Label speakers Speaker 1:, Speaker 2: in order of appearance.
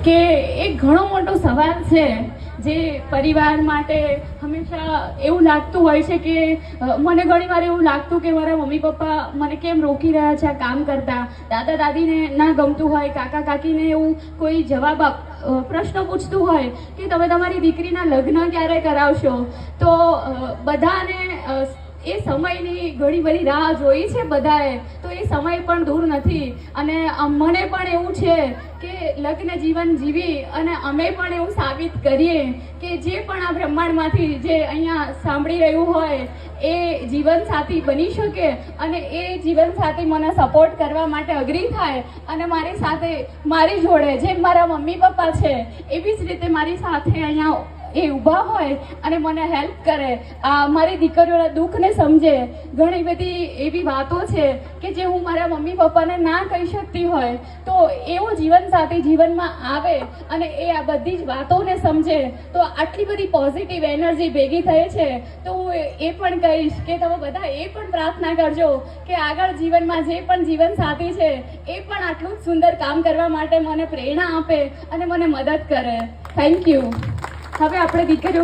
Speaker 1: કે એક ઘણો મોટો સવાલ છે જે પરિવાર માટે હંમેશા એવું લાગતું હોય છે કે મને ઘણીવાર એવું લાગતું કે મારા મમ્મી પપ્પા મને કેમ રોકી રહ્યા છે આ કામ કરતા, દાદા દાદીને ના ગમતું હોય, કાકા કાકીને એવું કોઈ જવાબ પ્રશ્ન પૂછતું હોય કે તમે તમારી દીકરીના લગ્ન ક્યારે કરાવશો, તો બધાને એ સમયની ઘણી બધી રાહ જોઈ છે બધાએ, તો એ સમય પણ દૂર નથી. અને મને પણ એવું છે કે લગ્ન જીવન જીવી અને અમે પણ એવું સાબિત કરીએ કે જે પણ આ બ્રહ્માંડમાંથી જે અહીંયા સાંભળી રહ્યું હોય એ જીવનસાથી બની શકે અને એ જીવનસાથી મને સપોર્ટ કરવા માટે અગ્રી થાય અને મારી સાથે મારી જોડે જેમ મારા મમ્મી પપ્પા છે એવી જ રીતે મારી સાથે અહીંયા એ ઊભા હોય અને મને હેલ્પ કરે, મારી દીકરીઓના દુઃખને સમજે. ઘણી બધી એવી વાતો છે કે જે હું મારા મમ્મી પપ્પાને ના કહી શકતી હોય, તો એવો જીવનસાથી જીવનમાં આવે અને એ આ બધી જ વાતોને સમજે, તો આટલી બધી પોઝિટિવ એનર્જી ભેગી થઈ છે. તો હું એ પણ કહીશ કે તમે બધા એ પણ પ્રાર્થના કરજો કે આગળ જીવનમાં જે પણ જીવનસાથી છે એ પણ આટલું જ સુંદર કામ કરવા માટે મને પ્રેરણા આપે અને મને મદદ કરે. Thank you. હવે આપણે દીકરીઓ